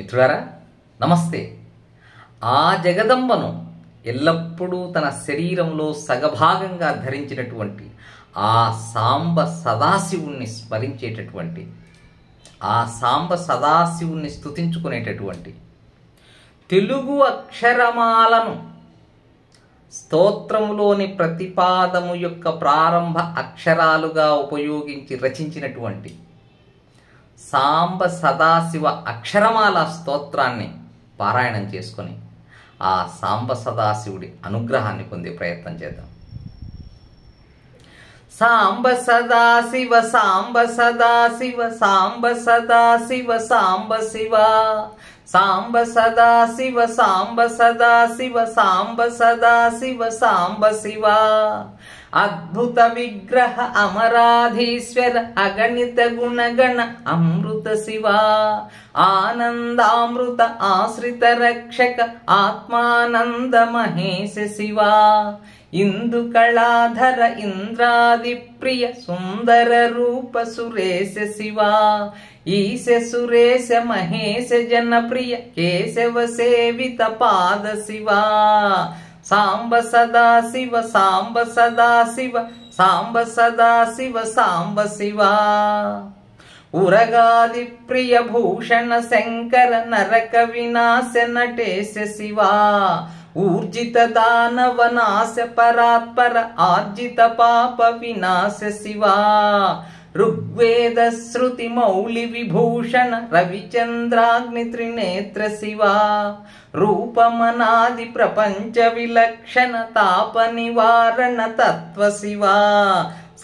మిత్రులారా నమస్తే. ఆ జగదంబను ఎల్లప్పుడూ తన శరీరంలో సగభాగంగా ధరించినటువంటి ఆ సాంబ సదాశివుణ్ణి స్మరించేటటువంటి, ఆ సాంబ సదాశివుణ్ణి స్తుతించుకునేటటువంటి తెలుగు అక్షరమాలను స్తోత్రములోని ప్రతిపాదము యొక్క ప్రారంభ అక్షరాలుగా ఉపయోగించి రచించినటువంటి సాంబ సదాశివ అక్షరమాల స్తోత్రాన్ని పారాయణం చేసుకొని ఆ సాంబ సదాశివుడి అనుగ్రహాన్ని పొందే ప్రయత్నం చేద్దాం. సాంబ సదాశివ సాంబ సదాశివ సాంబ సదాశివ సాంబ శివ సాంబ సదాశివ సాంబ సదాశివ సాంబ సదాశివ సాంబ శివ అద్భుత విగ్రహ అమరాధీశ్వర అగణిత గుణగణ అమృత శివ ఆనందామృత ఆశ్రిత రక్షక ఆత్మానంద మహేశ శివ ఇందు కళాధర ఇంద్రాది ప్రియ సుందర రూప సురేశ శివ ఈశ సురేశ మహేశ జనప్రియ కేశవ సేవిత పాద శివ సాంబ సదాశివ సాంబ సదాశివ సాంబ సదాశివ సాంబ శివ ఉరగాది ప్రియ భూషణ శంకర నరక వినాశ నటేశ శివ ఊర్జిత దానవ నాశ పరాత్పర ఆర్జిత పాప వినాశ శివ ఋగ్వేద శృతి మౌళి విభూషణ రవిచంద్రాగ్ని త్రినేత్ర శివ రూపమనాది ప్రపంచ విలక్షణ తాప నివారణ తత్వ శివ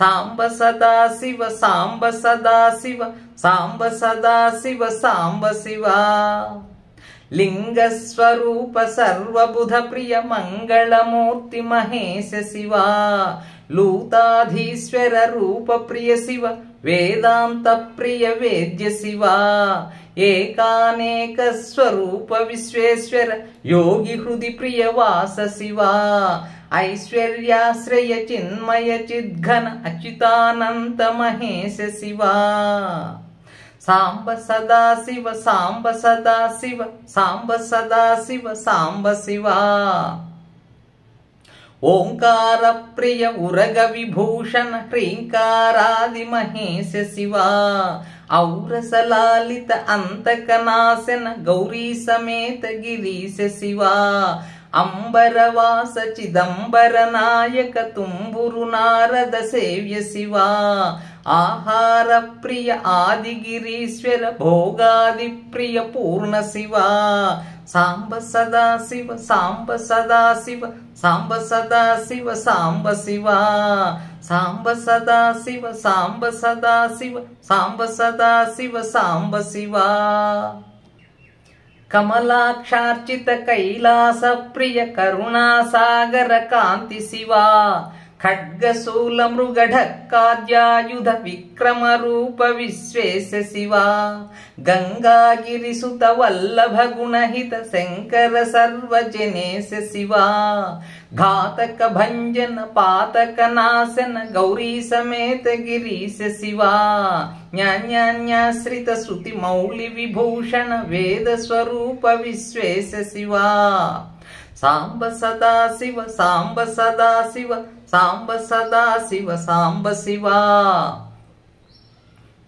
సాంబ సదాశివ సాంబ సదాశివ సాంబ సదాశివ సాంబ శివ లింగ స్వరూప సర్వబుధ ప్రియ మంగళమూర్తి మహేశ శివ లూతాధీశ్వర రూప ప్రియ శివ వేదాంత ప్రియ వేద్య శివ ఏకానేక స్వరూప విశ్వేశ్వర యోగి హృది ప్రియ వాస శివ ఐశ్వర్యాశ్రయ చిన్మయ చిద్ఘన అచ్యుతానంత మహేశ శివ సాంబ సదాశివ సాంబ సదాశివ సాంబ సదాశివ సాంబ శివ ఓంకార ప్రియ ఉరగ విభూషణ హ్రీంకారాది మహేశ శివ ఔరసలాలిత అంతకనాశన గౌరీ సమేత గిరీశ శివ అంబరవాస చిదంబర నాయక తుంబురు నారద సేవ్య శివ ఆహార ప్రియ ఆదిగిరీశ్వర భోగాది ప్రియ పూర్ణ శివ సాంబ సదాశివ సాంబ సదాశివ సాంబ సదాశివ సాంబ శివ సాంబ సదాశివ సాంబ సదాశివ సాంబ సదాశివ సాంబ శివ కమలాక్షార్చిత కైలాస ప్రియ కరుణాసాగర కాంతి శివ ఖడ్గశూల మృగఢక్కాద్యాయుధ విక్రమ రూప విశ్వేశ శివ గంగాగిరిసుత వల్లభ గుణహిత శంకర సర్వజనేశ శివ ఘాతక భంజన పాతక నాశన గౌరీ సమేత గిరీశ శివ న్యాన్యాన్యాశ్రిత శృతి మౌళి విభూషణ వేద స్వరూప విశ్వేశ శివ సాంబ సదాశివ సాంబ సదాశివ సాంబ సదాశివ సాంబ శివ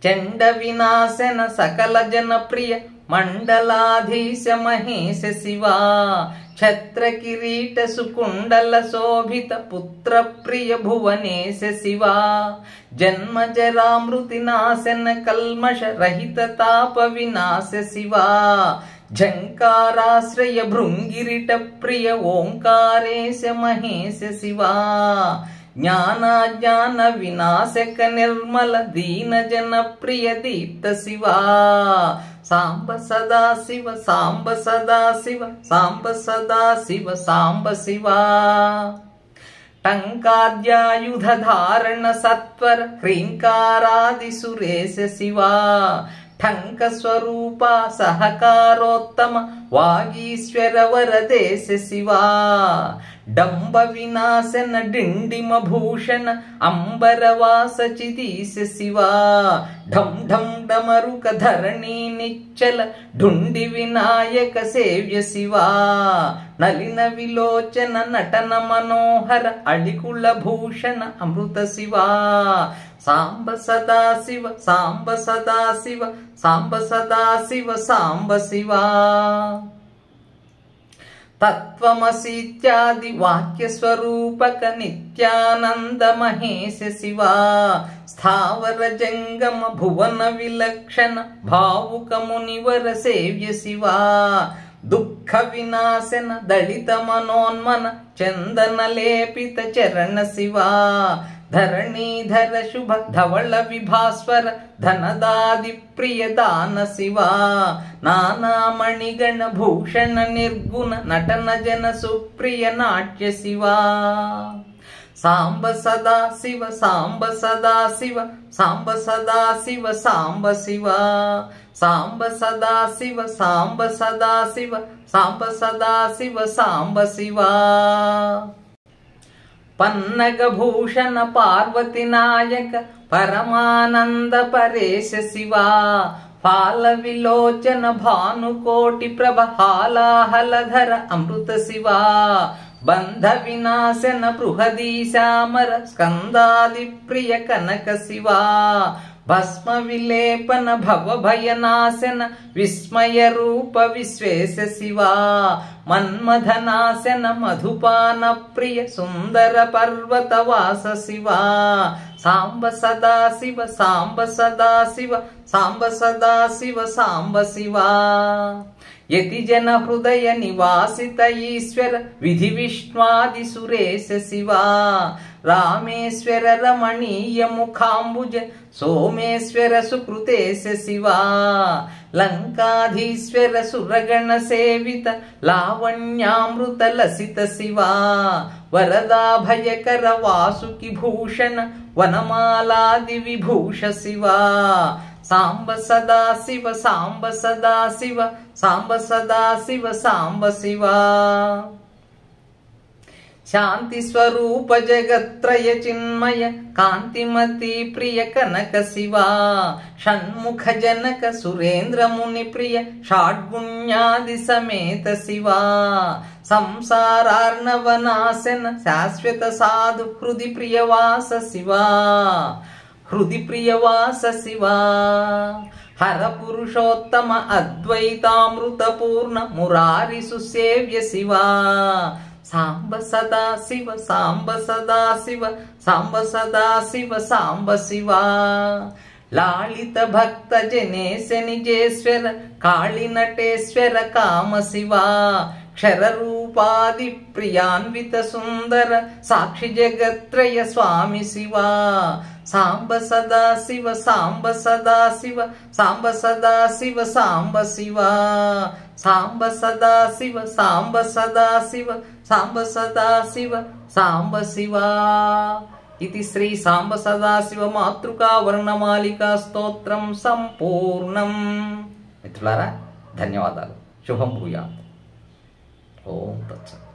చండ వినాశన సకల జనప్రియ మండలాధీశ మహేశ శివ ఛత్ర కిరీట సుకుండల శోభిత పుత్ర ప్రియ భువనేశ శివ జన్మ జరామృతి నాశన కల్మష రహిత తాప వినాశ శివ ఝంకారాశ్రయ భృంగిరిట ప్రియ ఓంకారేశ మహేశ శివ జ్ఞానాజ్ఞాన వినాశక నిర్మల దీన జన ప్రియ దీప్త శివ సాంబ సదాశివ సాంబ సదాశివ సాంబ సదాశివ సాంబ శివ టంకాద్యాయుధ ధారణ సత్వర హ్రీంకారాది సురేశ శివ ఠంక స్వరూప సహకారోత్తమ వాగీశ్వర వరదేశ శివ డంబ వినాశన డిండిమ భూషణ అంబరవాస చిదీశ శివా ఢం ఢం డమరుక ధరణి నిచ్చల ఢుండి వినాయక సేవ్య శివా నలిన విలోచన నటన మనోహర అళికుల భూషణ అమృత శివా సాంబ సదా శివ సాంబ సదా శివ సాంబ సదా శివ సాంబ శివా తత్వమసీత్యాది వాక్య స్వరూపక నిత్యానంద మహేశ శివా స్థావర జంగమ భువన విలక్షణ భావుక మునివర సేవ్య శివా దుఃఖ వినాశన దళిత మనోన్మన చందన లేపిత చరణ శివా ధరణీధర శుభ ధవళ విభాస్వర ధనదాది ప్రియ దాన శివా నానామణిగణ భూషణ నిర్గుణ నటన జన సుప్రియ నాట్య శివా సాంబ సదా శివ సాంబ సదా శివ సాంబ సదా శివ సాంబ శివా సాంబ సదా శివ సాంబ సదా శివ సాంబ సదా శివ సాంబ శివా పన్నగ భూషణ పార్వతి నాయక పరమానంద పరేశ శివా పాల విలోచన భానుకోటి ప్రభ హాలాహలధర అమృత శివా బంధ వినాశన బృహదీశామర స్కందాది ప్రియ కనక శివా భస్మ విలేపన భవభయనాశన విస్మయ రూప విశ్వేశ శివా మన్మథనాశన మధుపాన ప్రియ సుందర పర్వతవాస శివా సాంబ సదా శివ సాంబ సదా శివ సాంబ సదా శివ సాంబ శివా యతి జన హృదయ నివాసిత ఈశ్వర విధి విష్ణాది సురేశ శివా రామేశ్వర రమణీయ ముఖాంబుజ సోమేశ్వర సుకృతేశ శివా లంకాధీశ్వర సురగణ సేవిత లావణ్యామృత లసిత శివా వరదాభయకర వాసుకి భూషణ వనమాలాది విభూష శివా సాంబ సదా శివ సాంబ సదా శివ సాంబ సదా శివ సాంబ శివా శాంతి స్వరూప జగత్రయ చిన్మయ కాంతిమతి ప్రియ కనక శివా షణ్ముఖ జనక సురేంద్ర ముని ప్రియ షాడ్గుణ్యాది సమేత శివా సంసారార్ణవనాశన శాశ్వత సాధు హృది ప్రియవాస శివా హృది ప్రియవాస శివా హర పురుషోత్తమ అద్వైతామృత పూర్ణ మురారి సుసేవ్య శివా సాంబ సదా శివ సాంబ సదా శివ సాంబ సదా శివ సాంబ శివా లాళిత భక్త జనేశ నిజేశ్వర కాళి నటేశ్వర కామ శివా క్షర రూపాది ప్రియాన్విత సుందర సాక్షి జగత్రయ స్వామి శివా సాంబ సదా శివ సాంబ సదా శివ సాంబ సదా శివ సాంబ శివా సాంబ సదా శివ సాంబ సదా శివ సాంబ సదా శివ సాంబ శివా ఇది శ్రీ సాంబ సదాశివ మాతృకా వర్ణమాలికా స్తోత్రం సంపూర్ణం. మిత్రులారా ధన్యవాదాలు. శుభం భూయాత్. ఓం తత్సత్.